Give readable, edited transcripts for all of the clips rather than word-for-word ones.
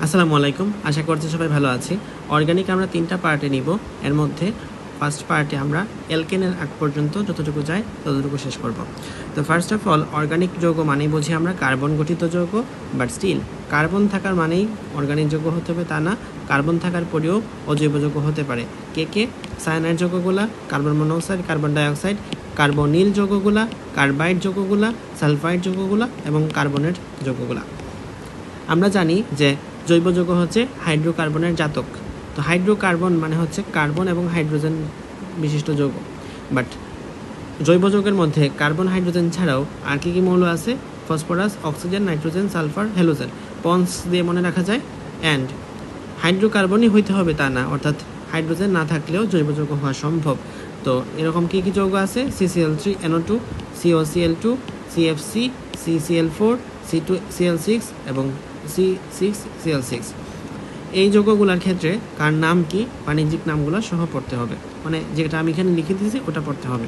আসসালামু আলাইকুম, আশা করছি সবাই ভালো আছি। অর্গানিক আমরা তিনটা পার্টে নিব। এর মধ্যে ফার্স্ট পার্টে আমরা অ্যালকেনের আগ পর্যন্ত যতটুকু যায় ততটুকু শেষ করব। তো ফার্স্ট অফ অল, অর্গানিক যৌগ মানেই বুঝি আমরা কার্বন গঠিত যৌগ, বাট স্টিল কার্বন থাকার মানেই অর্গানিক যৌগ হতে হবে তা না। কার্বন থাকার পরেও অজৈব যৌগ হতে পারে। কে সায়ানাইড যৌগগুলা, carbon monoxide, carbon dioxide, carbonyl যৌগগুলা, কার্বাইড যৌগগুলা, সালফাইড যৌগগুলা এবং কার্বনেট যৌগগুলা। আমরা জানি যে জৈব যৌগ হচ্ছে হাইড্রোকার্বনের জাতক। তো হাইড্রোকার্বন মানে হচ্ছে কার্বন এবং হাইড্রোজেন বিশিষ্ট যৌগ। বাট জৈব যৌগের মধ্যে কার্বন হাইড্রোজেন ছাড়াও আর কি মৌল আছে? Phosphorus, oxygen, nitrogen, sulphur, halogen. Ponds দিয়ে মনে রাখা যায়। অ্যান্ড হাইড্রোকার্বনই হইতে হবে তা না, অর্থাৎ হাইড্রোজেন না থাকলেও জৈব যৌগ হওয়া সম্ভব। তো এরকম কী যৌগ আছে? CCl3NO2, COCl2, CFC, CCl4, C2Cl6 এবং C6Cl6। এই যৌগগুলোর ক্ষেত্রে কার নাম কি, বাণিজ্যিক নামগুলো সহ পড়তে হবে, মানে যেটা আমি এখানে লিখে দিয়েছি ওটা পড়তে হবে।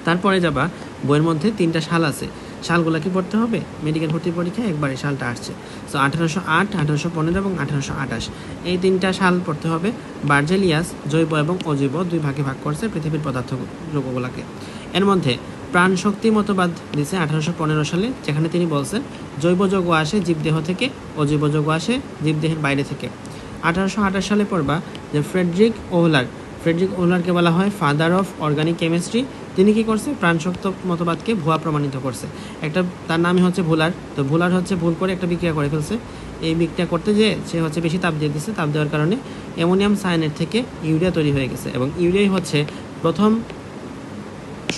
তারপরে যাবা, বইয়ের মধ্যে 3টা সাল আছে, সালগুলো কি পড়তে হবে? মেডিকেল ভর্তি পরীক্ষায় একবারে সালটা আসছে। সো 1808, 1815 এবং 1828 এই 3টা সাল পড়তে হবে। বার্জেলিয়াস জৈব এবং অজৈব 2 ভাগে ভাগ করছে পৃথিবীর পদার্থ যৌগগুলোকে। এর মধ্যে প্রাণশক্তি মতবাদ দিয়েছে 1815 সালে, যেখানে তিনি বলছেন জৈব যৌগ আসে জীবদেহ থেকে, অজৈব যৌগ আসে জীবদেহের বাইরে থেকে। 1828 সালে পড়বা যে ফ্রেডরিক ওহলারকে বলা হয় ফাদার অফ অর্গানিক কেমিস্ট্রি। তিনি কি করছে? প্রাণশক্ত মতবাদকে ভুয়া প্রমাণিত করছে। তার নামই হচ্ছে ভুলার। তো ভুলার হচ্ছে ভুল করে একটা বিক্রিয়া করে ফেলছে। এই বিক্রিয়া করতে যেয়ে সে হচ্ছে বেশি তাপ দিয়ে দিচ্ছে। তাপ দেওয়ার কারণে অ্যামোনিয়াম সায়ানেট থেকে ইউরিয়া তৈরি হয়ে গেছে, এবং ইউরিয়াই হচ্ছে প্রথম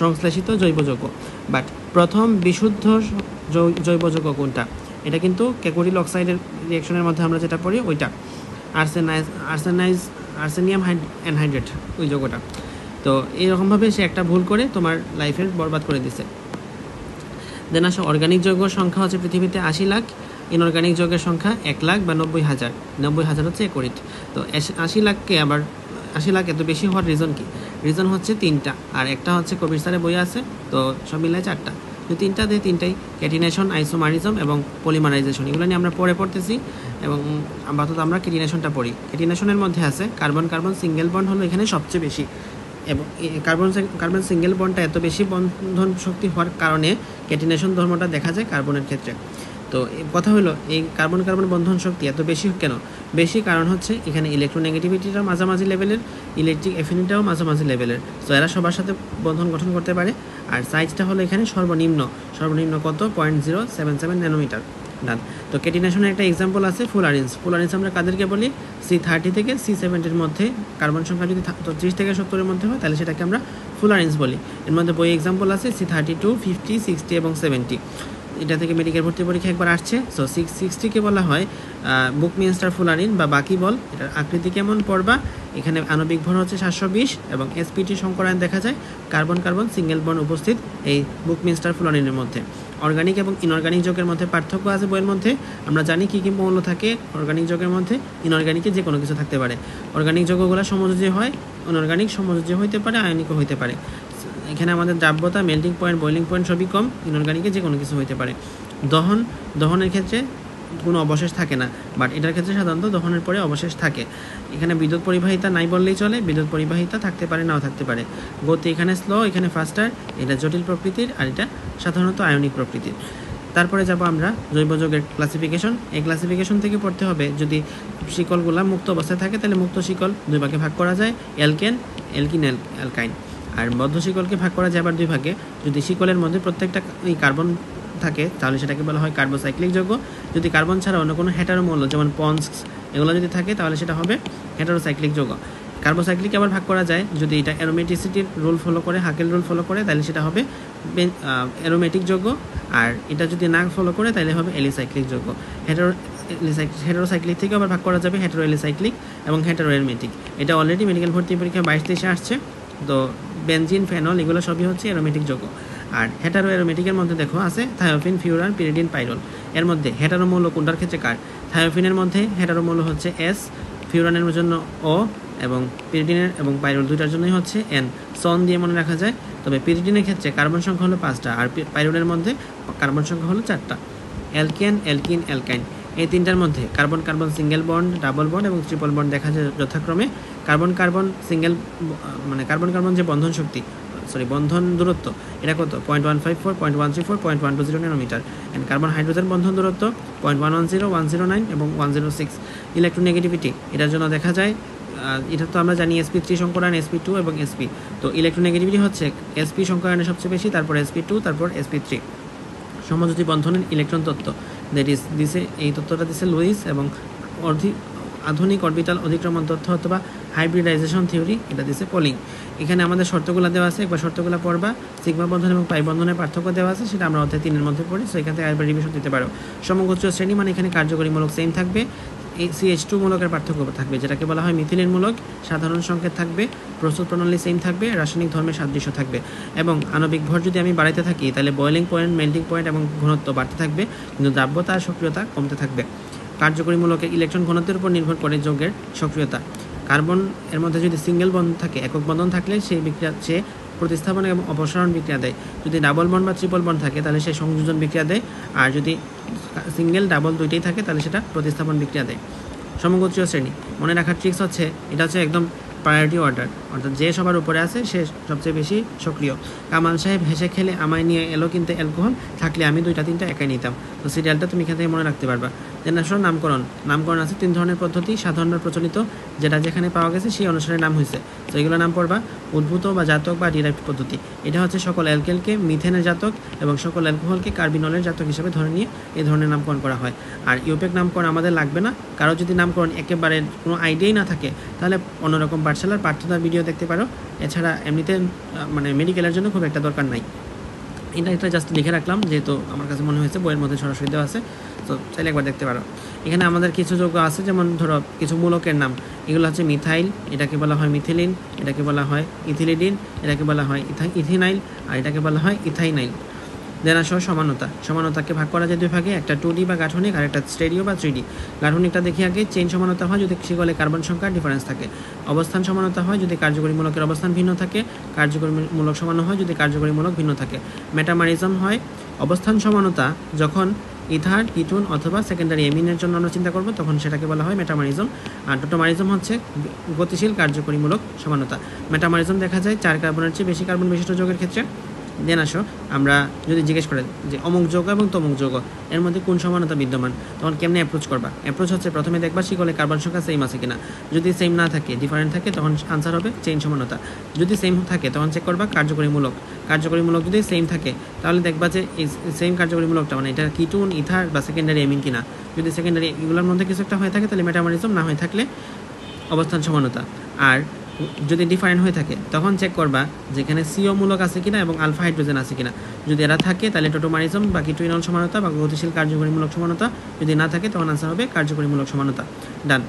সংশ্লেষিত জৈব যৌগ। বাট প্রথম বিশুদ্ধ জৈব যৌগ কোনটা? এটা কিন্তু ক্যাকোরিল অক্সাইডের রিঅ্যাকশনের মধ্যে আমরা যেটা পড়ি ওইটা, আর্সেনিয়াম অ্যানহাইড্রেট, ওই যৌগটা। তো এইরকমভাবে সে একটা ভুল করে তোমার লাইফের বরবাদ করে দিছে। দেন আসো, অর্গানিক যৌগের সংখ্যা হচ্ছে পৃথিবীতে 80 লাখ, ইনঅর্গানিক যৌগের সংখ্যা 1 লাখ বা 90,000। 90,000 হচ্ছে একরিট। তো 80 লাখ এত বেশি হওয়ার রিজন কি? রিজন হচ্ছে 3টা, আর একটা হচ্ছে কবির স্যারের বই আছে। তো সব মিলায় 4টা। তো 3টা দিয়ে 3টাই ক্যাটিনেশন, আইসোমারিজম এবং পলিমারাইজেশন। এগুলো নিয়ে আমরা পড়তেছি, এবং আপাতত আমরা ক্যাটিনেশনটা পড়ি। ক্যাটিনেশনের মধ্যে আছে কার্বন কার্বন সিঙ্গেল বন্ড হলো এখানে সবচেয়ে বেশি, এবং কার্বন সিঙ্গেল বন্ডটা এত বেশি বন্ধন শক্তি হওয়ার কারণে ক্যাটিনেশন ধর্মটা দেখা যায় কার্বনের ক্ষেত্রে। তো কথা হলো, এই কার্বন কার্বন বন্ধন শক্তি এত বেশি কেন? বেশি কারণ হচ্ছে এখানে ইলেকট্রোনেগেটিভিটিটাও মাঝামাঝি লেভেলের, ইলেকট্রিক অ্যাফিনিটিটাও মাঝামাঝি লেভেলের। তো এরা সবার সাথে বন্ধন গঠন করতে পারে। আর সাইজটা হলো এখানে সর্বনিম্ন কত? 0.077 ন্যানোমিটার। ডান। তো ক্যাটিনেশনের একটা এক্সাম্পল আছে ফুলারিন্স। আমরা কাদেরকে বলি? C30 থেকে C70 মধ্যে কার্বন সংখ্যা যদি 30 থেকে 70 মধ্যে হয় তাহলে সেটাকে আমরা ফুলারিন্স বলি। এর মধ্যে বই এক্সাম্পল আছে C32, 50, 60 এবং 70। এটা থেকে মেডিকেল ভর্তি পরীক্ষা একবার আসছে। সো 660কে বলা হয় বুকমিনস্টার ফুলারিন বা বাকি বল। এটার আকৃতি কেমন পড়বা? এখানে আণবিক ভর হচ্ছে 720 এবং sp2 সংকরায়ন দেখা যায় কার্বন কার্বন সিঙ্গেল বন্ড উপস্থিত এই বুকমিনস্টার ফুলারিনের মধ্যে। অর্গানিক এবং ইনঅর্গানিক যৌগের মধ্যে পার্থক্য আছে বইয়ের মধ্যে। আমরা জানি কী কী মৌল থাকে অর্গানিক যৌগের মধ্যে। ইনঅর্গানিকে যে কোনো কিছু থাকতে পারে। অর্গানিক যৌগগুলো সমযোজী হয়, ইনঅর্গানিক সমযোজী হইতে পারে, আয়নিকও হইতে পারে। এখানে আমাদের দ্রাব্যতা, মেল্টিং পয়েন্ট, বয়লিং পয়েন্ট সবই কম। ইনঅর্গানিকে যে কোনো কিছু হইতে পারে। দহনের ক্ষেত্রে কোনো অবশেষ থাকে না, বাট এটার ক্ষেত্রে সাধারণত দহনের পরে অবশেষ থাকে। এখানে বিদ্যুৎ পরিবাহিতা নাই বললেই চলে, বিদ্যুৎ পরিবাহিতা থাকতে পারে, নাও থাকতে পারে। গতি এখানে স্লো, এখানে ফাস্টার। এটা জটিল প্রকৃতির, আর এটা সাধারণত আয়নিক প্রকৃতির। তারপরে যাব আমরা জৈব যৌগের ক্লাসিফিকেশন। এই ক্লাসিফিকেশন থেকে পড়তে হবে, যদি শিকলগুলা মুক্ত অবস্থায় থাকে তাহলে মুক্ত শিকল 2 ভাগে ভাগ করা যায়, অ্যালকেন, অ্যালকাইন। আর বদ্ধ শিকলকে ভাগ করা যায় আবার 2 ভাগে। যদি শিকলের মধ্যে প্রত্যেকটা কার্বন থাকে তাহলে সেটাকে বলা হয় কার্বোসাইক্লিক যৌগ। যদি কার্বন ছাড়া অন্য কোনো হেটারো মৌল যেমন পন্স এগুলো যদি থাকে তাহলে সেটা হবে হেটারোসাইক্লিক যৌগ। কার্বোসাইক্লিক আবার ভাগ করা যায়, যদি এটা অ্যারোমেটিসিটির রুল ফলো করে, হাকেল রুল ফলো করে, তাহলে সেটা হবে অ্যারোমেটিক যৌগ। আর এটা যদি না ফলো করে তাহলে হবে এলিসাইক্লিক যৌগ। হেটারোসাইক্লিক থেকে আবার ভাগ করা যাবে হেটারো এলিসাইক্লিক এবং হেটারো অ্যারোমেটিক। এটা অলরেডি মেডিকেল ভর্তি পরীক্ষা 22-23 আসছে। তো বেনজিন, ফেনল এগুলো সবই হচ্ছে অ্যারোমেটিক যৌগ। আর হেটারো অ্যারোমেটিকের মধ্যে দেখো আছে থায়োফিন, ফিউরান, পিরিডিন, পাইরল। এর মধ্যে হেটারো মৌল কোনটার ক্ষেত্রে কার? থায়োফিনের মধ্যে হেটারো মৌল হচ্ছে S, ফিউরানের জন্য O, এবং পিরিডিনের এবং পাইরল দুইটার জন্যই হচ্ছে N। সন দিয়ে মনে রাখা যায়। তবে পিরিডিনের ক্ষেত্রে কার্বন সংখ্যা হলো 5টা, আর পাইরলের মধ্যে কার্বন সংখ্যা হলো 4টা। অ্যালকেন, অ্যালকিন, অ্যালকাইন এই তিনটার মধ্যে carbon carbon single bond, double bond এবং ট্রিপল বন্ড দেখা যায় যথাক্রমে। কার্বন কার্বন সিঙ্গেল মানে কার্বন কার্বন যে বন্ধন শক্তি বন্ধন দূরত্ব এটা কত 0.154, 0.134, 0.120 ন্যানোমিটার। অ্যান্ড কার্বন হাইড্রোজেন বন্ধন দূরত্ব 0.110, 109 এবং 106। ইলেকট্রোনেগেটিভিটি এটার জন্য দেখা যায় এটা তো আমরা জানি sp3 সংকরায়ন, sp2 এবং sp। তো ইলেকট্রোনেগেটিভিটি হচ্ছে sp সংকরায়নে সবচেয়ে বেশি, তারপর sp2, তারপর sp3। সমযোজী বন্ধনের ইলেকট্রন তত্ত্ব দ্যাট ইজ দিছে, এই তত্ত্বটা দিছে লুইস, এবং আধুনিক অরবিটাল অধিক্রমণ তথ্য অথবা হাইব্রিডাইজেশন থিওরি এটা দিছে পলিং। এখানে আমাদের শর্তগুলো দেওয়া আছে, একবার শর্তগুলো পড়বা। সিগমা বন্ধন এবং পাই বন্ধনের পার্থক্য দেওয়া আছে, সেটা আমরা অধ্যায় 3-এর মধ্যে পড়ি। সো এখান থেকে আরেকবার রিভিশন দিতে পারো। সমগোত্রীয় শ্রেণী মানে এখানে কার্যকরীমূলক সেম থাকবে, এই CH2 মূলকের পার্থক্য থাকবে, যেটাকে বলা হয় মিথিলিন মূলক। সাধারণ সংকেত থাকবে, প্রস্তুত প্রণালী সেম থাকবে, রাসায়নিক ধর্মের সাদৃশ্য থাকবে। এবং আণবিক ভর যদি আমি বাড়াইতে থাকি তাহলে বয়েলিং পয়েন্ট, মেল্টিং পয়েন্ট এবং ঘনত্ব বাড়তে থাকবে, কিন্তু দ্রাব্যতা আর সক্রিয়তা কমতে থাকবে। কার্যকরী মূলকের ইলেকট্রন ঘনত্বের উপর নির্ভর করে যৌগের সক্রিয়তা। কার্বন এর মধ্যে যদি সিঙ্গেল বন্ধন থাকে, একক বন্ধন থাকলে সেই বিক্রিয়া সে প্রতিস্থাপন এবং অপসারণ বিক্রিয়া দেয়। যদি ডাবল বন্ড বা ট্রিপল বন্ড থাকে তাহলে সে সংযোজন বিক্রিয়া দেয়, আর যদি সিঙ্গেল ডাবল দুইটাই থাকে তাহলে সেটা প্রতিস্থাপন বিক্রিয়া দেয়। সমগোত্রীয় শ্রেণী মনে রাখার ট্রিক্স হচ্ছে এটা হচ্ছে একদম প্রায়োরিটি অর্ডার, অর্থাৎ যে সবার উপরে আছে সে সবচেয়ে বেশি সক্রিয়। কামাল সাহেব হেসে খেলে আমায় নিয়ে এলো কিনতে অ্যালকোহল, থাকলে আমি 2-3টা একাই নিতাম। তো সিরিয়ালটা তুমি এখান থেকে মনে রাখতে পারবা। দেন আসলে নামকরণ আছে 3 ধরনের পদ্ধতি, সাধারণভাবে প্রচলিত যেটা যেখানে পাওয়া গেছে সেই অনুসারে নাম হয়েছে। তো এগুলো নাম পড়বা। উদ্ভূত বা জাতক বা ডিরাইভড পদ্ধতি, এটা হচ্ছে সকল অ্যালকেলকে মিথেনের জাতক এবং সকল অ্যালকোহলকে কার্বিনলের জাতক হিসেবে ধরে নিয়ে এই ধরনের নামকরণ করা হয়। আর ইউপেক নামকরণ আমাদের লাগবে না। কারো যদি নামকরণ একেবারে কোনো আইডিয়াই না থাকে তাহলে অন্যরকম পাঠশালার পাঠ্যতার ভিডিও দেখতে পারো। এছাড়া এমনিতে মানে মেডিকেলের জন্য খুব একটা দরকার নাই। এটা জাস্ট লিখে রাখলাম যেহেতু আমার কাছে মনে হয়েছে বইয়ের মধ্যে সরাসরি দেওয়া আছে, তো চাইলে একবার দেখতে পারো। এখানে আমাদের কিছু যৌগ আছে, যেমন ধরো কিছু মূলকের নাম, এগুলো হচ্ছে মিথাইল, এটাকে বলা হয় মিথিলিন, এটাকে বলা হয় ইথিলিডিন, এটাকে বলা হয় ইথিনাইল, আর এটাকে বলা হয় ইথাইনাইল। দেন আসো সমানতাকে ভাগ করা যায় 2 ভাগে, একটা 2D বা গাঠনিক আর একটা স্টেরিও বা 3D। গাঠনিকটা দেখি আগে। চেইন সমানতা হয় যদি শিকলে কার্বন সংখ্যার ডিফারেন্স থাকে। অবস্থান সমানতা হয় যদি কার্যকরী মূলকের অবস্থান ভিন্ন থাকে। কার্যকরী মূলক সমান হয় যদি কার্যকরী মূলক ভিন্ন থাকে। মেটামারিজম হয় অবস্থান সমানতা যখন ইথার, কিটোন অথবা সেকেন্ডারি এমিনের জন্য আমরা চিন্তা করব, তখন সেটাকে বলা হয় মেটামারিজম। আর টোটোমারিজম হচ্ছে গতিশীল কার্যকরীমূলক সমানতা। মেটামারিজম দেখা যায় 4 কার্বনের চেয়ে বেশি কার্বন বিশিষ্ট যৌগের ক্ষেত্রে। দেন আসো আমরা যদি জিজ্ঞেস করেন যে অমুক যৌগ এবং তমুক যৌগ এর মধ্যে কোন সমানতা বিদ্যমান, তখন কেমনে অ্যাপ্রোচ করবা? অ্যাপ্রোচ হচ্ছে প্রথমে দেখবা শিকলে কার্বন সংখ্যা সেম আছে কিনা। যদি সেম না থাকে, ডিফারেন্ট থাকে, তখন আনসার হবে চেইন সমানতা। যদি সেম থাকে তখন চেক করবা কার্যকরী মূলক। কার্যকরী মূলক যদি সেম থাকে তাহলে দেখবা যে এই সেম কার্যকরী মূলকটা মানে এটা কিটোন, ইথার বা সেকেন্ডারি এমিন কিনা। যদি সেকেন্ডারি এগুলোর মধ্যে কিছু একটা হয়ে থাকে তাহলে মেটামারিজম, না হয়ে থাকলে অবস্থান সমানতা। আর যদি ডিফারেন্ট হয়ে থাকে তখন চেক করবা যেখানে সিও মূলক আছে কিনা এবং আলফা হাইড্রোজেন আছে কিনা। যদি এরা থাকে তাহলে টোটোমারিজম বা কিটোইনল সমানতা বা গতিশীল কার্যকরীমূলক সমানতা। যদি না থাকে তখন আনসার হবে কার্যকরীমূলক সমানতা। ডান।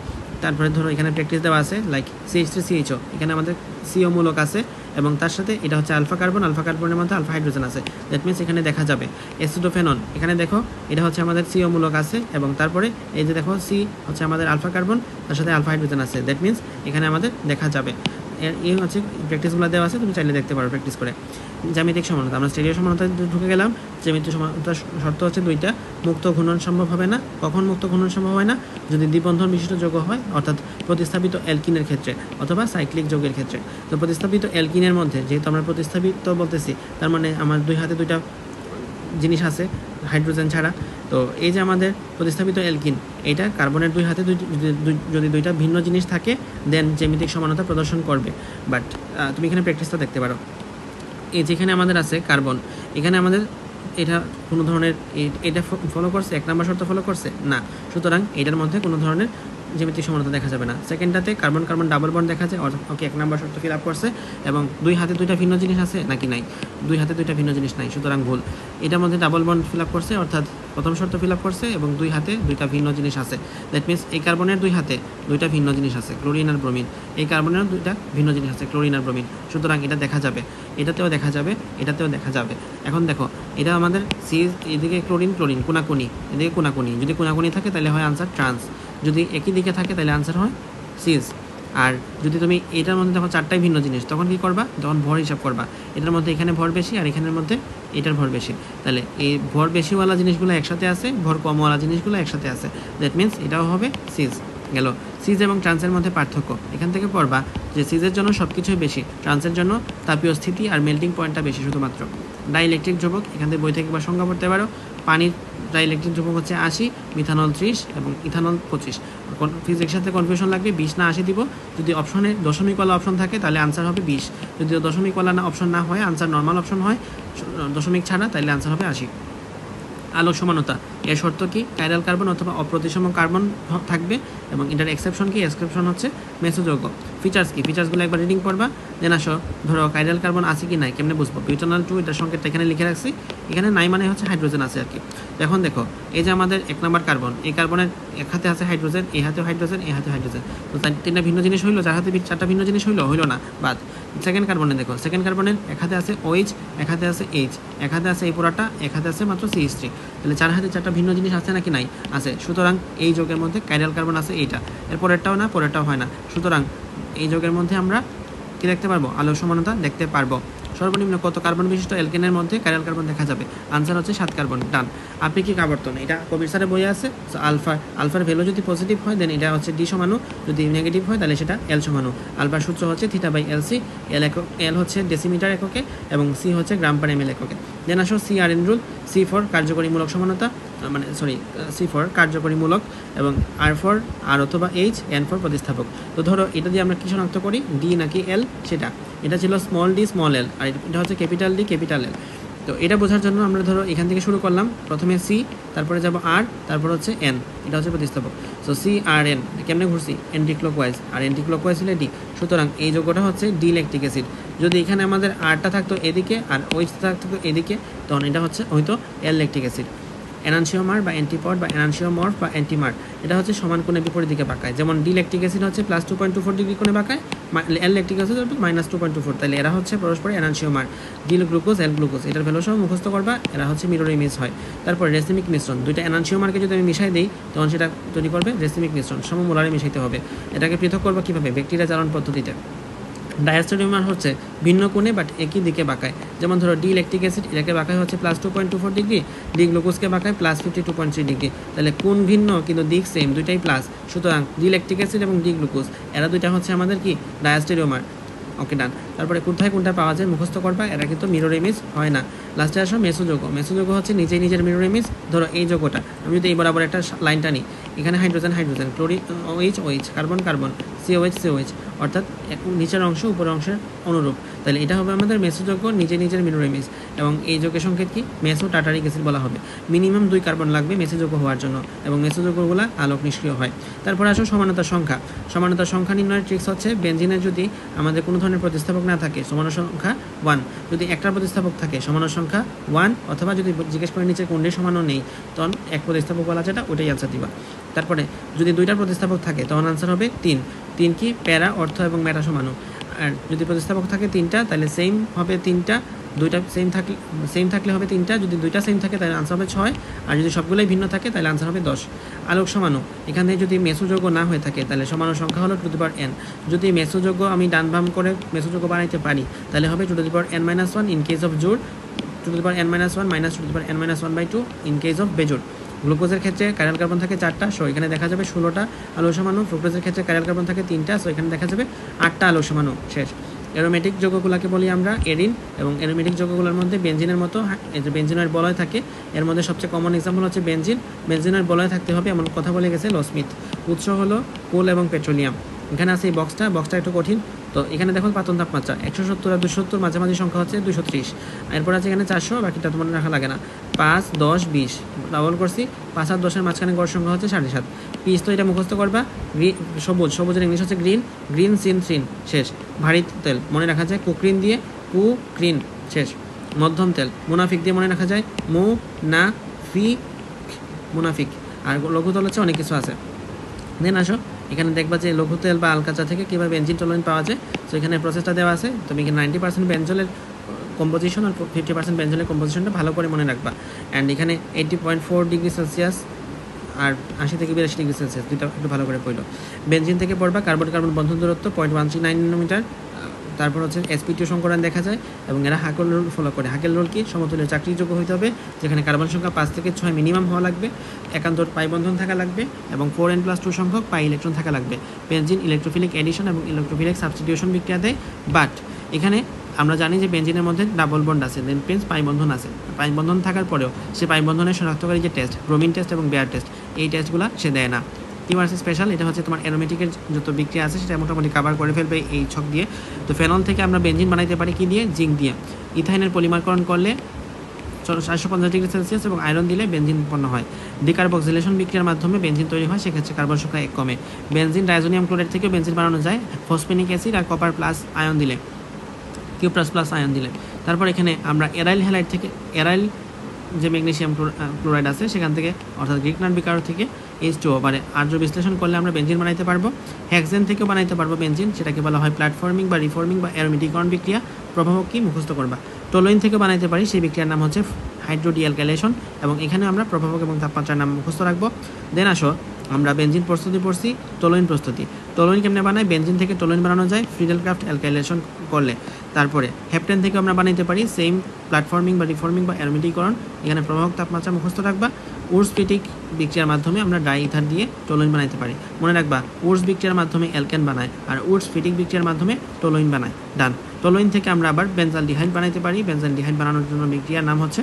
তারপরে ধরো এখানে প্র্যাকটিস দেওয়া আছে লাইক CH3CHO, এখানে আমাদের সিও মূলক আছে এবং তার সাথে এটা হচ্ছে আলফা কার্বনের মধ্যে আলফা হাইড্রোজেন আছে। দ্যাট মিনস এখানে দেখা যাবে অ্যাসিডোফেনন, এখানে দেখো এটা হচ্ছে আমাদের সিও মূলক আছে এবং তারপরে এই যে দেখো সি হচ্ছে আমাদের আলফা কার্বন, তার সাথে আলফা হাইড্রোজেন আছে। দ্যাট মিনস এখানে আমাদের দেখা যাবে। এই হচ্ছে প্র্যাকটিসগুলো দেওয়া আছে, তুমি চাইলে দেখতে পারো প্র্যাকটিস করে। জ্যামিতিক সমানতা, আমরা স্টেরিও সমানতা ঢুকে গেলাম। জ্যামিতিক সমানতার শর্ত হচ্ছে 2টা। মুক্ত ঘূর্ণন সম্ভব হবে না। কখন মুক্ত ঘূর্ণন সম্ভব হয় না? যদি দ্বিবন্ধন বিশিষ্ট যৌগ হয়, অর্থাৎ প্রতিস্থাপিত অ্যালকিনের ক্ষেত্রে অথবা সাইক্লিক যৌগের ক্ষেত্রে। তো প্রতিস্থাপিত অ্যালকিনের মধ্যে যেহেতু আমরা প্রতিস্থাপিত বলতেছি, তার মানে আমার 2 হাতে 2টা জিনিস আছে হাইড্রোজেন ছাড়া। তো এই যে আমাদের প্রতিস্থাপিত অ্যালকিন, এটা কার্বনের 2 হাতে যদি 2টা ভিন্ন জিনিস থাকে দেন জ্যামিতিক সমানতা প্রদর্শন করবে। বাট তুমি এখানে প্র্যাকটিসটা দেখতে পারো। এই যেখানে আমাদের আছে কার্বন, এখানে আমাদের এটা কোনো ধরনের এটা ফলো করছে, 1 নম্বর শর্ত ফলো করছে না, সুতরাং এটার মধ্যে কোনো ধরনের জ্যামিতিক সমানতা দেখা যাবে না। সেকেন্ডটাতে কার্বন কার্বন ডাবল বন্ড দেখা যায়, ওকে 1 নম্বর শর্ত ফিল আপ করছে এবং 2 হাতে 2টা ভিন্ন জিনিস আছে নাকি নাই, 2 হাতে 2টা ভিন্ন জিনিস নাই, সুতরাং ভুল। এটার মধ্যে ডাবল বন্ড ফিল আপ করছে, অর্থাৎ প্রথম শর্ত ফিল আপ করছে এবং 2 হাতে 2টা ভিন্ন জিনিস আছে। দ্যাট মিনস এই কার্বনের 2 হাতে 2টা ভিন্ন জিনিস আছে, ক্লোরিন আর ব্রোমিন। এই কার্বনের 2টা ভিন্ন জিনিস আছে, ক্লোরিন আর ব্রোমিন, সুতরাং এটা দেখা যাবে, এটাতেও দেখা যাবে, এটাতেও দেখা যাবে। এখন দেখো এটা আমাদের সি, এদিকে ক্লোরিন ক্লোরিন কোনাকুনি, এদিকে কোনাকুনি। যদি কোনাকুনি থাকে তাহলে হয় আনসার ট্রান্স, যদি একই দিকে থাকে তাহলে আনসার হয় সিজ। আর যদি তুমি এটার মধ্যে দেখো চারটাই ভিন্ন জিনিস, তখন কি করবা, তখন ভর হিসাব করবা, এটার মধ্যে এখানে ভর বেশি আর এখানের মধ্যে এটার ভর বেশি, তাহলে এই ভর বেশিওয়ালা জিনিসগুলো একসাথে আছে, ভর কমওয়ালা জিনিসগুলো একসাথে আছে, দ্যাট মিনস এটাও হবে সিজ। গেল সিজ এবং ট্রান্সের মধ্যে পার্থক্য, এখান থেকে পড়বা যে সিজের জন্য সব কিছুই বেশি, ট্রান্সের জন্য তাপীয় স্থিতি আর মেল্টিং পয়েন্টটা বেশি শুধুমাত্র। ডাইইলেকট্রিক ধ্রুবক, এখান থেকে বই থেকে বা সংজ্ঞা পড়তে পারো, পানির ডাইইলেকট্রিক ধ্রুবক হচ্ছে 80, মিথানল 30 এবং ইথানল 25। ফিজিক্সের সাথে কনফিউশন লাগবে, 20 না 80 দিব, যদি অপশনে দশমিকওয়ালা অপশন থাকে তাহলে আনসার হবে 20, যদি দশমিকওয়ালা না অপশন না হয়, আনসার নর্মাল অপশন হয় দশমিক ছাড়া, তাহলে আনসার হবে 80। আলোক সমানতা, এর শর্ত কি, কাইরাল কার্বন অথবা অপ্রতিসম কার্বন থাকবে, এবং এটার এক্সেপশন কি, এক্সেপশন হচ্ছে মেসোযৌগ। ফিচার্স কি, ফিচার্সগুলো একবার রিডিং পড়বা, দেন আসো ধরো কাইরাল কার্বন আছে কি নাই কেমনে বুঝবো, বিউটানল 2 এটার সংকেতটা এখানে লিখে রাখছি, এখানে নাই মানে হচ্ছে হাইড্রোজেন আছে আর কি। এখন দেখো এই যে আমাদের 1 নম্বর কার্বন, এই কার্বনের এক হাতে আছে হাইড্রোজেন, এই হাতেও হাইড্রোজেন, এই হাতে হাইড্রোজেন, তো তিনটা ভিন্ন জিনিস হইলো, যার হাতে চারটা ভিন্ন জিনিস হইলো না, বাদ। সেকেন্ড কার্বনে দেখো, সেকেন্ড কার্বনের এক হাতে আছে OH, এক হাতে আছে H, এক হাতে আছে এই পুরাটা, এক হাতে আছে মাত্র CH3, তাহলে চার হাতে চারটা ভিন্ন জিনিস আছে নাকি নাই, আছে, সুতরাং এই যৌগের মধ্যে কাইরাল কার্বন আছে এইটা, এর পরেরটাও না, পরেরটাও হয় না, সুতরাং এই যৌগের মধ্যে আমরা কি দেখতে পারবো, আলোক সমানতা দেখতে পারবো। সর্বনিম্ন কত কার্বন বিশিষ্ট অ্যালকেনের মধ্যে কাইরাল কার্বন দেখা যাবে, আনসার হচ্ছে 7 কার্বন, ডান। আপেক্ষিক আবর্তন, এটা কবির স্যারের বইয়ে আছে, আলফার ভ্যালু যদি পজিটিভ হয় দেন এটা হচ্ছে ডি সমানু, যদি নেগেটিভ হয় তাহলে সেটা এল সমানু। আলফার সূত্র হচ্ছে θ/LC, এল হচ্ছে ডেসিমিটার এককে এবং সি হচ্ছে গ্রাম পার এমএল এককে। দেন আসো CRN রুল, সি ফর কার্যকরীমূলক সমানতা, মানে সি ফর কার্যকরীমূলক, এবং আর ফর আর অথবা এইচ, এন ফর প্রতিস্থাপক। তো ধরো এটা দিয়ে আমরা কি শনাক্ত করি, ডি নাকি এল, সেটা এটা ছিল স্মল ডি স্মল এল, আর এটা হচ্ছে ক্যাপিটাল ডি ক্যাপিটাল এল। তো এটা বোঝার জন্য আমরা ধরো এখান থেকে শুরু করলাম, প্রথমে সি, তারপরে যাব আর, তারপর হচ্ছে এন, এটা হচ্ছে প্রতিস্থাপক। সো CRN কেমনে ঘুরছি, অ্যান্টি ক্লকওয়াইজ, আর অ্যান্টি ক্লকওয়াইজ হলে ডি, সুতরাং এই যৌগটা হচ্ছে ডি ল্যাকটিক অ্যাসিড। যদি এখানে আমাদের আরটা থাকতো এদিকে আর ওইটা থাকতো এদিকে, তখন এটা হচ্ছে হয়তো এল ল্যাকটিক অ্যাসিড। এনানসিওমার বা অ্যান্টিপড বা এনানসিওমর্ফ বা অ্যান্টিমার, এটা হচ্ছে সমান কোণে বিপরীত দিকে বাঁকায়, যেমন ডি ল্যাকটিক অ্যাসিড হচ্ছে +2.24 ডিগ্রি কোণে বাঁকায়, এল ল্যাকটিক অ্যাসিড হচ্ছে -2.24, তাহলে এরা হচ্ছে পরস্পর এনানসিওমার। ডিল গ্লুকোজ, এল গ্লুকোজ, এটার ভ্যালু সহ মুখস্থ করবা, এরা হচ্ছে মিরর ইমেজ হয়। তারপর রেসিমিক মিশ্রণ, দুইটা এনানসিওমারকে যদি আমি মিশাই দিই তখন সেটা তৈরি করবে রেসিমিক মিশ্রণ, সমমোলারে মিশাইতে হবে। এটাকে পৃথক করবো কীভাবে, ব্যাকটেরিয়া চালন পদ্ধতিতে। ডায়াস্টেরিওমার হচ্ছে ভিন্ন কোণে বাট একই দিকে বাঁকায়, যেমন ধরো ডি ল্যাকটিক অ্যাসিড এটাকে বাঁকায় হচ্ছে +2.24 ডিগ্রি, ডি গ্লুকোজকে বাঁকায় +52.3 ডিগ্রি, তাহলে কোণ ভিন্ন কিন্তু দিক সেম, দুইটাই প্লাস, সুতরাং ডি ল্যাকটিক অ্যাসিড এবং ডি গ্লুকোজ এরা দুইটা হচ্ছে আমাদের কি ডায়াস্টেরিওমার। ওকে ডান। তারপরে কোথায় কোনটা পাওয়া যায় মুখস্থ করবা, এরা কিন্তু মিরর ইমেজ হয় না। লাস্টে আসো মেসোযৌগ, মেসোযৌগ হচ্ছে নিজেই নিজের মিরর ইমেজ। ধরো এই যৌগটা আমি যদি এই বরাবর একটা লাইনটা নিই, এখানে hydrogen hydrogen, chlorine OH OH, carbon carbon, COH COH, অর্থাৎ নিচের অংশ উপরের অংশের অনুরূপ, তাহলে এটা হবে আমাদের মেসোযৌগ নিজে নিজের মিরর ইমেজ। এবং এই যৌগের সংকেত কি, মেসো টার্টারিক অ্যাসিড বলা হবে। মিনিমাম 2 কার্বন লাগবে মেসোযৌগ হওয়ার জন্য, এবং মেসোযৌগগুলো আলোক নিষ্ক্রিয় হয়। তারপর আসো সমানতার সংখ্যা। সমানতার সংখ্যা নির্ণয়ের ট্রিক্স হচ্ছে, বেনজিনের যদি আমাদের কোনো ধরনের প্রতিস্থাপক না থাকে সমানুর সংখ্যা 1, যদি একটা প্রতিস্থাপক থাকে সমানুর সংখ্যা 1, অথবা যদি জিজ্ঞেস করে নিচে কোনটি সমানও নেই তখন এক প্রতিস্থাপক বলা যেটা ওইটাই আনসার দিবা। তারপরে যদি দুইটা প্রতিস্থাপক থাকে তখন আনসার হবে 3 কি প্যারা, অর্থ এবং মেটা সমানু। আর যদি প্রতিস্থাপক থাকে 3টা তাহলে সেম হবে 3টা, দুইটা সেম থাকলে হবে 3টা, যদি দুইটা সেম থাকে তাহলে আনসার হবে 6, আর যদি সবগুলোই ভিন্ন থাকে তাহলে আনসার হবে 10। আলোক সমানু, এখানে যদি মেসোযৌগ না হয়ে থাকে তাহলে সমানু সংখ্যা হলো 2n। যদি মেসোযৌগ আমি ডান বাম করে মেসোযৌগ বানাইতে পারি তাহলে হবে 2n-1 ইন কেস অফ জোড়, 2n-1 minus 2n-1/2 in case of বেজোড়। গ্লুকোজের ক্ষেত্রে কাইরাল কার্বন থাকে 4টা, সো এখানে দেখা যাবে 16টা আলোক সমাণু। ফ্রুক্টোজের ক্ষেত্রে কাইরাল কার্বন থাকে 3টা, সো এখানে দেখা যাবে 8টা আলোক সমাণু। শেষ। অ্যারোমেটিক যৌগগুলোকে বলি আমরা এরিন, এবং অ্যারোমেটিক যৌগগুলোর মধ্যে বেনজিনের মতো এই যে বেনজিনের বলয় থাকে, এর মধ্যে সবচেয়ে কমন এক্সাম্পল হচ্ছে বেনজিন। বেনজিনের বলয় থাকতে হবে এমন কথা বলে গেছে লসমিথ। উৎস হলো কোল এবং পেট্রোলিয়াম। এখানে আছে এই বক্সটা একটু কঠিন, তো এখানে দেখো পাতন তাপমাত্রা 170 আর 270, মাঝামাঝি সংখ্যা হচ্ছে 230। এরপর আছে এখানে 400, বাকিটা তোমার রাখা লাগে না। 5, 10, 20 ডাবল করছি, 5 আর 10-এর মাঝখানে গড় সংখ্যা হচ্ছে 7.5। পিস তো এটা মুখস্থ করবা। সবুজের ইংলিশ হচ্ছে গ্রিন সিন। শেষ। ভারী তেল মনে রাখা যায় কুক্রিন দিয়ে, কুক্রিন। শেষ। মধ্যম তেল মুনাফিক দিয়ে মনে রাখা যায়, মুনাফিক। আর লঘু তেল হচ্ছে অনেক কিছু আছে। দেন আসো এখানে দেখবা যে লঘু তেল বা আলকাচা থেকে কীভাবে বেনজিন টলারেন্ট পাওয়া যায়। তো এখানে প্রসেসটা দেওয়া আছে, তুমি এখানে 90% বেনজলের কম্পোজিশন আর 50% বেনজলের কম্পোজিশনটা ভালো করে মনে রাখবা। অ্যান্ড এখানে 80.4 ডিগ্রি সেলসিয়াস আর 80 থেকে 82 ডিগ্রি সেলসিয়াস, দুইটা একটু ভালো করে পড়লো। বেনজিন থেকে পড়বা কার্বন কার্বন বন্ধন দূরত্ব 0.139 ন্যানোমিটার। তারপর হচ্ছে sp2 সংকরণ দেখা যায় এবং এরা হাকেল রুল ফলো করে। হাকেল রুল কি? সমতুল্য চাকরিযোগ্য হতে হবে, যেখানে কার্বন সংখ্যা 5 থেকে 6 মিনিমাম হওয়া লাগবে, একান্তর পাই বন্ধন থাকা লাগবে এবং 4n+2 সংখ্যক পাই ইলেকট্রন থাকা লাগবে। বেনজিন ইলেকট্রোফিলিক এডিশন এবং ইলেকট্রোফিলিক সাবস্টিটিউশন বিক্রিয়া দেয়, বাট এখানে আমরা জানি যে বেনজিনের মধ্যে ডাবল বন্ড আছে, দেন পেন্স পাই বন্ধন আছে। পাই বন্ধন থাকার পরেও সে পাই বন্ধনের শনাক্তকারী যে টেস্ট, ব্রোমিন টেস্ট এবং বেয়ার টেস্ট, এই টেস্টগুলো সে দেয় না। টিমার্স স্পেশাল, এটা হচ্ছে তোমার অ্যারোমেটিকের যত বিক্রিয়া আছে সেটা মোটামুটি কভার করে ফেলবে এই ছক দিয়ে। তো ফেনল থেকে আমরা বেনজিন বানাইতে পারি কি দিয়ে? জিঙ্ক দিয়ে। ইথাইনের পলিমারকরণ করলে 450 ডিগ্রি সেলসিয়াস এবং আয়রন দিলে বেনজিন উৎপন্ন হয়। ডিকার্বক্সিলেশন বিক্রিয়ার মাধ্যমে বেনজিন তৈরি হয়, সেক্ষেত্রে কার্বন সংখ্যা 1 কমে। বেনজিন ডাইজোনিয়াম ক্লোরাইড থেকেও বেনজিন বানানো যায়, ফসফেনিক অ্যাসিড আর কপার প্লাস আয়ন দিলে, কিউ প্লাস আয়ন দিলে। তারপর এখানে আমরা এরাইল হ্যালাইড থেকে, এরাইল যে ম্যাগনেসিয়াম ক্লোরাইড আছে সেখান থেকে, অর্থাৎ গ্রিকনার বিকার থেকে H2O মানে আর্দ্র বিশ্লেষণ করলে আমরা বেনজিন বানাইতে পারবো। হেক্সেন থেকেও বানাইতে পারবো বেনজিন, সেটাকে বলা হয় প্ল্যাটফর্মিং বা রিফর্মিং বা অ্যারোমেটিকরণ বিক্রিয়া। প্রভাবক কি? মুখস্থ করবা। টোলুইন থেকে বানাইতে পারি, সেই বিক্রিয়ার নাম হচ্ছে হাইড্রোডিঅ্যালকাইলেশন এবং এখানে আমরা প্রভাবক এবং তাপমাত্রার নাম মুখস্থ রাখবো। দেন আসো আমরা বেনজিন প্রস্তুতি পড়ছি, টোলুইন প্রস্তুতি। টোলুইন কেমনে বানায়? বেনজিন থেকে টোলুইন বানানো যায় ফ্রিডেলক্রাফট অ্যালকাইলেশন করলে। তারপরে হেপটেন থেকে আমরা বানাইতে পারি সেম প্ল্যাটফর্মিং বা রিফর্মিং বা অ্যারোমেটিকরণ, এখানে প্রভাবক তাপমাত্রা মুখস্থ রাখবা। উর্সফিটিক বিক্রিয়ার মাধ্যমে আমরা ডাই ইথার দিয়ে টোলুইন বানাইতে পারি, মনে রাখবা। উর্স বিক্রিয়ার মাধ্যমে অ্যালকেন বানায় আর উর্সফিটিক বিক্রিয়ার মাধ্যমে টোলুইন বানায়। ডান। টোলুইন থেকে আমরা আবার বেনজালডিহাইড বানাইতে পারি। বেনজালডিহাইড বানানোর জন্য বিক্রিয়ার নাম হচ্ছে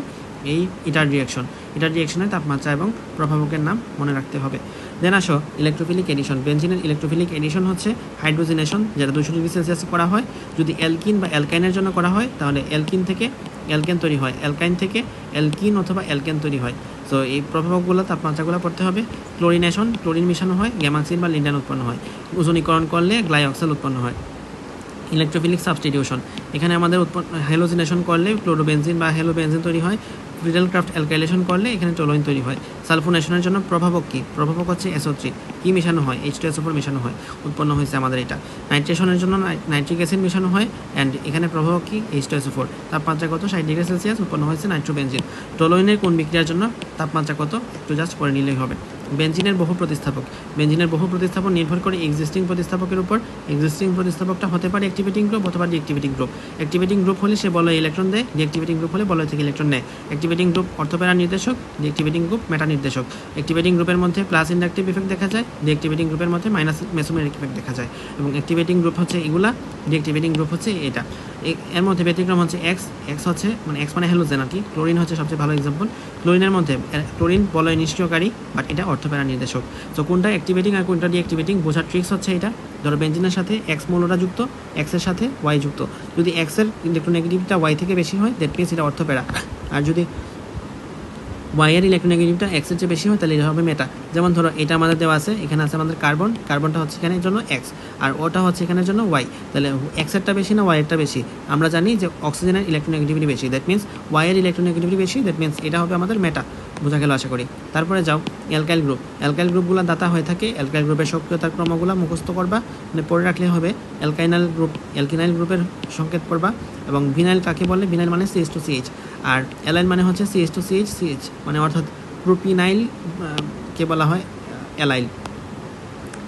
এই ইটার রিঅ্যাকশন। ইটার রিঅ্যাকশনের তাপমাত্রা এবং প্রভাবকের নাম মনে রাখতে হবে। দেন আসো ইলেকট্রোফিলিক এডিশন। বেনজিনের ইলেকট্রোফিলিক এডিশন হচ্ছে হাইড্রোজেনেশন, যেটা 200 ডিগ্রি সেলসিয়াসে করা হয়। যদি অ্যালকিন বা অ্যালকাইনের জন্য করা হয় তাহলে অ্যালকিন থেকে অ্যালকেন তৈরি হয়, অ্যালকাইন থেকে অ্যালকিন অথবা অ্যালকেন তৈরি হয়। সো এই প্রভাবকগুলো, তাপমাত্রাগুলো পড়তে হবে। ক্লোরিনেশন, ক্লোরিন মিশানো হয়, গ্যামাক্সিন বা লিন্ডান উৎপন্ন হয়। ওজোনীকরণ করলে গ্লাইঅক্সাল উৎপন্ন হয়। ইলেকট্রোফিলিক সাবস্টিটিউশন, এখানে আমাদের হ্যালোজিনেশন করলে ক্লোরোবেনজিন বা হ্যালোবেনজিন তৈরি হয়। ফ্রিডেলক্রাফট অ্যালকাইলেশন করলে এখানে টোলুইন তৈরি হয়। সালফোনেশনের জন্য প্রভাবক কি? প্রভাবক হচ্ছে SO3, কি মেশানো হয়? H2SO4 মেশানো হয়, উৎপন্ন হয়েছে আমাদের এটা। নাইট্রেশনের জন্য নাইট্রিক অ্যাসিড মেশানো হয় অ্যান্ড এখানে প্রভাবক কি? H2SO4। তাপমাত্রা কত? 60 ডিগ্রি সেলসিয়াস, উৎপন্ন হয়েছে নাইট্রোবেনজিন। টোলুইনের কোন বিক্রিয়ার জন্য তাপমাত্রা কত? একটু জাস্ট করে নিলেই হবে। বেনজিনের বহু প্রতিস্থাপক। বেনজিনের বহু প্রতিস্থাপন নির্ভর করে এক্সিস্টিং প্রতিস্থাপকের উপর। এক্সিস্টিং প্রতিস্থাপকটা হতে পারে অ্যাক্টিভেটিং গ্রুপ অথবা ডিঅ্যাক্টিভেটিং গ্রুপ। অ্যাক্টিভেটিং গ্রুপ হলে সে বলয় ইলেকট্রন দেয়, ডিঅ্যাক্টিভেটিং গ্রুপ হলে বলয় থেকে ইলেকট্রন নেয়। অ্যাক্টিভেটিং গ্রুপ অর্থোপ্যারা নির্দেশক, ডিঅ্যাক্টিভেটিং গ্রুপ মেটা নির্দেশক। অ্যাক্টিভেটিং গ্রুপের মধ্যে প্লাস ইন্ডাকটিভ ইফেক্ট দেখা যায়, ডিঅ্যাক্টিভেটিং গ্রুপের মধ্যে মাইনাস মেসোমেরিক ইফেক্ট দেখা যায়। এবং অ্যাক্টিভেটিং গ্রুপ হচ্ছে এগুলা, ডিঅ্যাক্টিভেটিং গ্রুপ হচ্ছে এটা। এর মধ্যে ব্যতিক্রম হচ্ছে এক্স হচ্ছে মানে এক্স মানে হ্যালোজেন আর কি। ক্লোরিন হচ্ছে সবচেয়ে ভালো এক্সাম্পল। ক্লোরিনের মধ্যে ক্লোরিন বলয় নিষ্ক্রিয়কারী, বাট এটা অর্থোপ্যারা নির্দেশক। তো কোনটা অ্যাক্টিভেটিং আর কোনটা ডিঅ্যাক্টিভেটিং বোঝার ট্রিক্স হচ্ছে এটা। ধরো বেনজিনের সাথে এক্স মৌলটা যুক্ত, এক্সের সাথে ওয়াই যুক্ত। যদি এক্সের ইলেকট্রোনেগেটিভটা ওয়াই থেকে বেশি হয় দ্যাট মিনস এটা অর্থোপ্যারা, আর যদি ওয়াইয়ের ইলেকট্রোনেগেটিভটা এক্সের চেয়ে বেশি হয় তাহলে এটা হবে মেটা। যেমন ধরো এটা আমাদের দেওয়া আছে, এখানে আছে আমাদের কার্বন, কার্বনটা হচ্ছে এখানের জন্য এক্স আর ওটা হচ্ছে এখানের জন্য ওয়াই, তাহলে এক্সেরটা বেশি না ওয়াইয়েরটা বেশি? আমরা জানি যে অক্সিজেনের ইলেকট্রোনেগেটিভিটি বেশি, দ্যাট মিনস ওয়াইয়ের ইলেকট্রোনেগেটিভিটি বেশি, দ্যাট মিনস এটা হবে আমাদের মেটা। বোঝা গেল আশা করি। তারপরে যাও অ্যালকাইল গ্রুপ। অ্যালকাইল গ্রুপগুলো দাতা হয়ে থাকে, অ্যালকাইল গ্রুপের সক্রিয়তার ক্রমগুলো মুখস্থ করবা, মানে পড়ে রাখলে হবে। অ্যালকাইনাল গ্রুপ, অ্যালকিনাইল গ্রুপের সংকেত পড়বা। এবং ভিনাইল কাকে বলে? ভিনাইল মানে CH2CH, আর অ্যালাইন মানে হচ্ছে CH2CH মানে অর্থাৎ প্রোপিনাইল কে বলা হয় অ্যালাইল।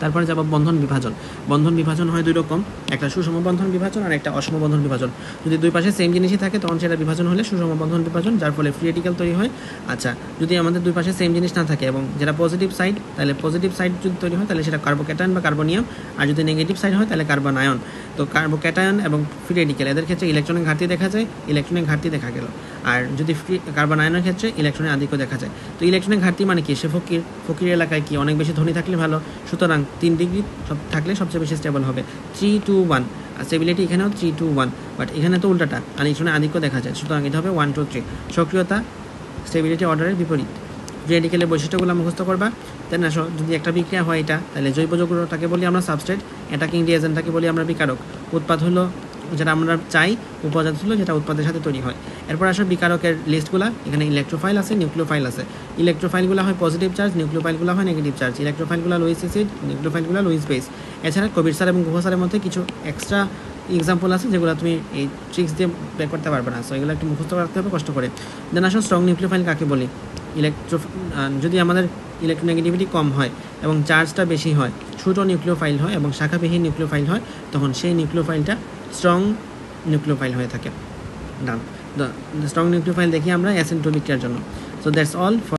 তারপরে যাব বন্ধন বিভাজন। বন্ধন বিভাজন হয় দুই রকম, একটা সুষম বন্ধন বিভাজন আর একটা অসম বন্ধন বিভাজন। যদি দুই পাশে সেম জিনিসই থাকে তখন সেটা বিভাজন হলে সুষম বন্ধন বিভাজন, যার ফলে ফ্রি রেডিক্যাল তৈরি হয়। আচ্ছা, যদি আমাদের দুই পাশে সেম জিনিস না থাকে এবং যেটা পজিটিভ সাইড, তাহলে পজিটিভ সাইড যদি তৈরি হয় তাহলে সেটা কার্বোক্যাটায়ন বা কার্বনিয়াম, আর যদি নেগেটিভ সাইড হয় তাহলে কার্বনায়ন। তো কার্বোক্যাটায়ন এবং ফ্রি রেডিক্যাল এদের ক্ষেত্রে ইলেকট্রনের ঘাটতি দেখা যায়, ইলেকট্রনের ঘাটতি দেখা গেল। আর যদি কার্বনায়নের ক্ষেত্রে ইলেকট্রনের আধিক্য দেখা যায়। তো ইলেকট্রনের ঘাটতি মানে কি? সে ফকির এলাকায় কি অনেক বেশি ধনী থাকলে ভালো, সুতরাং 3 ডিগ্রি থাকলে সবচেয়ে বেশি স্টেবল হবে। 3 to 1 স্টেবিলিটি এখানেও 3 to 1, বাট এখানে তো উল্টাটা, আর ইলেকট্রনের আধিক্য দেখা যায়, সুতরাং এটা হবে 1 to 3। সক্রিয়তা স্টেবিলিটি অর্ডারের বিপরীত। রেডিক্যালের বৈশিষ্ট্যগুলো মুখস্থ করবা। দেন আসো, যদি একটা বিক্রিয়া হয় এটা, তাহলে জৈব যৌগটাকে বলি আমরা সাবস্ট্রেট, অ্যাটাকিং রিয়েজেন্টটাকে বলি আমরা বিকারক। উৎপাদ হলো যেটা আমরা চাই, উপজাত হলো যেটা উৎপাদের সাথে তৈরি হয়। এরপর আসো বিকারকের লিস্টগুলো। এখানে ইলেকট্রোফাইল আছে, নিউক্লিওফাইল আছে। ইলেকট্রোফাইলগুলো হয় পজিটিভ চার্জ, নিউক্লিওফাইলগুলো হয় নেগেটিভ চার্জ। ইলেকট্রোফাইলগুলো লুইস অ্যাসিড, নিউক্লিওফাইলগুলো লুইস বেস। এছাড়া কবির স্যার এবং গুহ স্যারের মধ্যে কিছু এক্সট্রা এক্সাম্পল আছে যেগুলো তুমি এই ট্রিক্স দিয়ে বের করতে পারবে না, সো এগুলো একটু মুখস্থ রাখতে হবে কষ্ট করে। দেন আসো স্ট্রং নিউক্লিওফাইল কাকে বলি। যদি আমাদের ইলেকট্রোনেগেটিভিটি কম হয় এবং চার্জটা বেশি হয়, ছোটো নিউক্লিওফাইল হয় এবং শাখাবিহীন নিউক্লিওফাইল হয়, তখন সেই নিউক্লিওফাইলটা স্ট্রং নিউক্লিওফাইল হয়ে থাকে। ডান, স্ট্রং নিউক্লিওফাইল দেখি আমরা অ্যাসিম্পটোটিক জন্য। So that's all for